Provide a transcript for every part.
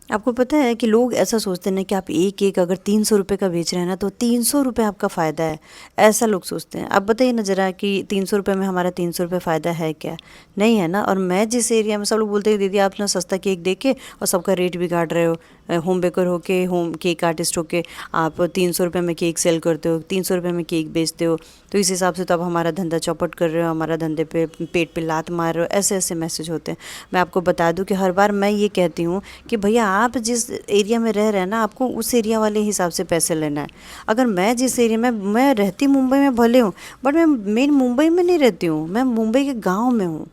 आपको पता है कि लोग ऐसा सोचते हैं ना कि आप एक केक अगर 300 रुपये का बेच रहे हैं ना तो 300 रुपये आपका फ़ायदा है, ऐसा लोग सोचते हैं। आप बताइए ना ज़रा कि 300 रुपये में हमारा 300 रुपये फ़ायदा है क्या? नहीं है ना। और मैं जिस एरिया में, सब लोग बोलते हैं दीदी आप ना सस्ता केक दे के और सबका रेट बिगाड़ रहे हो, होम बेकर होके, होम केक आर्टिस्ट होके आप 300 रुपये में केक सेल करते हो, 300 रुपये में केक बेचते हो, तो इस हिसाब से तो आप हमारा धंधा चौपट कर रहे हो, हमारा धंधे पे पेट पे लात मार रहे हो, ऐसे ऐसे मैसेज होते हैं। मैं आपको बता दूं कि हर बार मैं ये कहती हूँ कि भैया आप जिस एरिया में रह रहे हैं ना, आपको उस एरिया वाले हिसाब से पैसे लेना है। अगर मैं जिस एरिया में, मैं रहती मुंबई में भले हूँ, बट मैं मेन मुंबई में नहीं रहती हूँ, मैं मुंबई के गाँव में हूँ।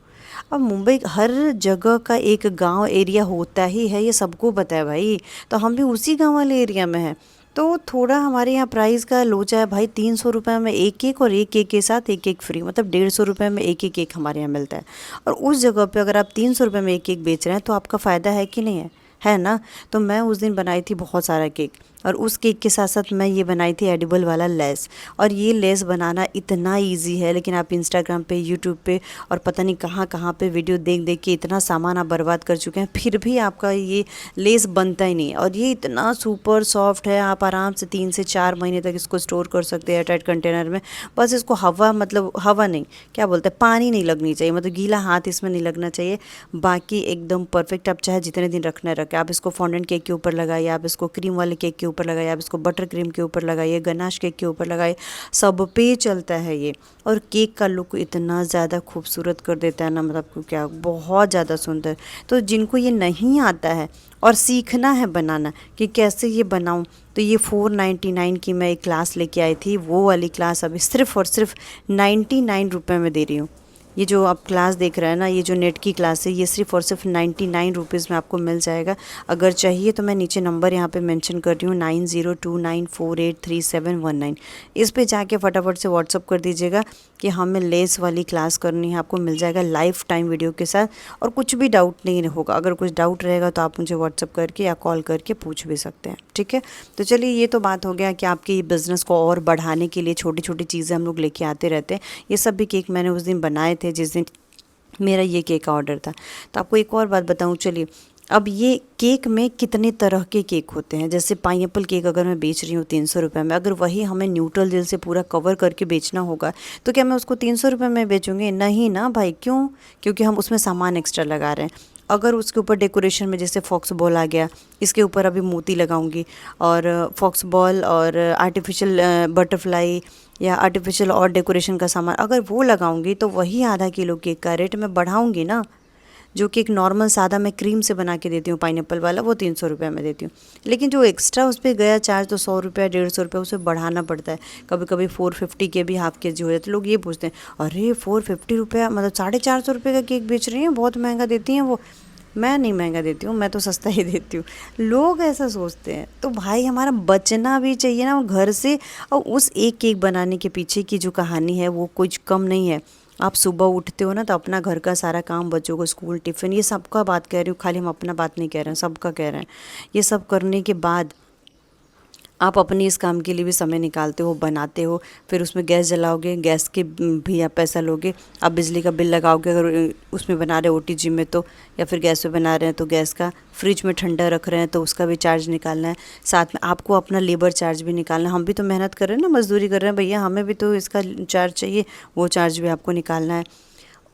अब मुंबई हर जगह का एक गांव एरिया होता ही है, ये सबको पता है भाई। तो हम भी उसी गांव वाले एरिया में हैं, तो थोड़ा हमारे यहाँ प्राइस का लोचा है भाई। 300 रुपये में एक केक, और एक केक के साथ एक केक फ्री, मतलब 150 रुपये में एक ही केक हमारे यहाँ मिलता है। और उस जगह पे अगर आप 300 रुपये में एक केक बेच रहे हैं तो आपका फ़ायदा है कि नहीं है ना। तो मैं उस दिन बनाई थी बहुत सारा केक, और उस केक के साथ साथ मैं ये बनाई थी एडिबल वाला लेस। और ये लेस बनाना इतना इजी है, लेकिन आप इंस्टाग्राम पे, यूट्यूब पे और पता नहीं कहाँ कहाँ पे वीडियो देख देख के इतना सामान आप बर्बाद कर चुके हैं, फिर भी आपका ये लेस बनता ही नहीं है। और ये इतना सुपर सॉफ्ट है, आप आराम से 3 से 4 महीने तक इसको स्टोर कर सकते हैं एयरटाइट कंटेनर में। बस इसको हवा, मतलब हवा नहीं, क्या बोलते हैं, पानी नहीं लगनी चाहिए, मतलब गीला हाथ इसमें नहीं लगना चाहिए। बाकी एकदम परफेक्ट। आप चाहे जितने दिन रखना है रखें। आप इसको फॉन्डेंट केक के ऊपर लगाइए, आप इसको क्रीम वाले केक के ऊपर लगाइए, आप इसको बटर क्रीम के ऊपर लगाइए, गनाश केक के ऊपर लगाइए, सब पे चलता है ये। और केक का लुक इतना ज़्यादा खूबसूरत कर देता है ना, मतलब क्या, बहुत ज़्यादा सुंदर। तो जिनको ये नहीं आता है और सीखना है बनाना कि कैसे ये बनाऊं, तो ये 499 की मैं एक क्लास लेके आई थी, वो वाली क्लास अभी सिर्फ़ और सिर्फ 99 रुपये में दे रही हूँ। ये जो आप क्लास देख रहे हैं ना, ये जो नेट की क्लास है, ये सिर्फ़ और सिर्फ 99 रुपीज़ में आपको मिल जाएगा। अगर चाहिए तो मैं नीचे नंबर यहाँ पे मेंशन कर रही हूँ, 9029483719। इस पे जाके फटाफट से व्हाट्सअप कर दीजिएगा कि हमें लेस वाली क्लास करनी है। आपको मिल जाएगा लाइफ टाइम वीडियो के साथ, और कुछ भी डाउट नहीं होगा। अगर कुछ डाउट रहेगा तो आप मुझे व्हाट्सअप करके या कॉल करके पूछ भी सकते हैं, ठीक है। तो चलिए, ये तो बात हो गया कि आपके बिज़नेस को और बढ़ाने के लिए छोटी छोटी चीज़ें हम लोग लेके आते रहते हैं। ये सब भी केक मैंने उस दिन बनाए थे जिस दिन मेरा ये केक का ऑर्डर था। तो आपको एक और बात बताऊँ, चलिए। अब ये केक में कितने तरह के केक होते हैं। जैसे पाइनएप्पल केक अगर मैं बेच रही हूँ 300 रुपये में, अगर वही हमें न्यूट्रल जेल से पूरा कवर करके बेचना होगा तो क्या मैं उसको 300 रुपये में बेचूँगी? नहीं ना भाई। क्यों? क्योंकि हम उसमें सामान एक्स्ट्रा लगा रहे हैं। अगर उसके ऊपर डेकोरेशन में जैसे फॉक्स बॉल आ गया, इसके ऊपर अभी मोती लगाऊंगी, और फॉक्स बॉल और आर्टिफिशियल बटरफ्लाई या आर्टिफिशियल और डेकोरेशन का सामान अगर वो लगाऊंगी तो वही आधा किलो केक का रेट मैं बढ़ाऊंगी ना। जो कि एक नॉर्मल सादा मैं क्रीम से बना के देती हूँ पाइनएप्पल वाला, वो 300 रुपये में देती हूँ। लेकिन जो एक्स्ट्रा उस पर गया चार्ज, तो 100 रुपया 150 रुपये उसे बढ़ाना पड़ता है। कभी कभी 450 के भी हाफ के जी हो जाते। लोग ये पूछते हैं, अरे 450 रुपया, मतलब 450 रुपये का केक बेच रही हैं, बहुत महंगा देती हैं वो। मैं नहीं महंगा देती हूँ, मैं तो सस्ता ही देती हूँ। लोग ऐसा सोचते हैं। तो भाई हमारा बचना भी चाहिए ना घर से। और उस एक केक बनाने के पीछे की जो कहानी है वो कुछ कम नहीं है। आप सुबह उठते हो ना तो अपना घर का सारा काम, बच्चों को स्कूल, टिफ़िन, ये सबका बात कह रही हूँ, खाली हम अपना बात नहीं कह रहे हैं, सबका कह रहे हैं। ये सब करने के बाद आप अपने इस काम के लिए भी समय निकालते हो, बनाते हो, फिर उसमें गैस जलाओगे, गैस के भी आप पैसा लोगे। आप बिजली का बिल लगाओगे अगर उसमें बना रहे हो ओटीजी में तो, या फिर गैस पे बना रहे हैं तो गैस का, फ्रिज में ठंडा रख रहे हैं तो उसका भी चार्ज निकालना है। साथ में आपको अपना लेबर चार्ज भी निकालना है। हम भी तो मेहनत कर रहे हैं ना, मजदूरी कर रहे हैं भैया, हमें भी तो इसका चार्ज चाहिए, वो चार्ज भी आपको निकालना है।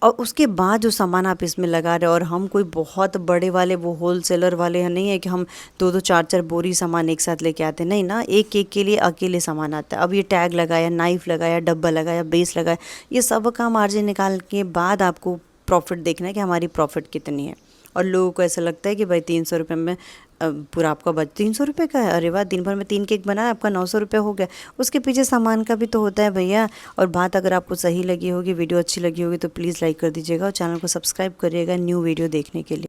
और उसके बाद जो सामान आप इसमें लगा रहे हो, और हम कोई बहुत बड़े वाले वो होलसेलर वाले हैं नहीं है कि हम दो दो चार चार बोरी सामान एक साथ लेके आते हैं, नहीं ना। एक केक के लिए अकेले सामान आता है। अब ये टैग लगाया, नाइफ़ लगाया, डब्बा लगाया, बेस लगाया, ये सब का मार्जिन निकाल के बाद आपको प्रॉफिट देखना है कि हमारी प्रॉफिट कितनी है। और लोगों को ऐसा लगता है कि भाई 300 रुपये में पूरा आपका बच 300 रुपये का है, अरे वाह, दिन भर में 3 केक बनाया, आपका 900 रुपये हो गया। उसके पीछे सामान का भी तो होता है भैया। और बात अगर आपको सही लगी होगी, वीडियो अच्छी लगी होगी, तो प्लीज़ लाइक कर दीजिएगा और चैनल को सब्सक्राइब करिएगा न्यू वीडियो देखने के लिए।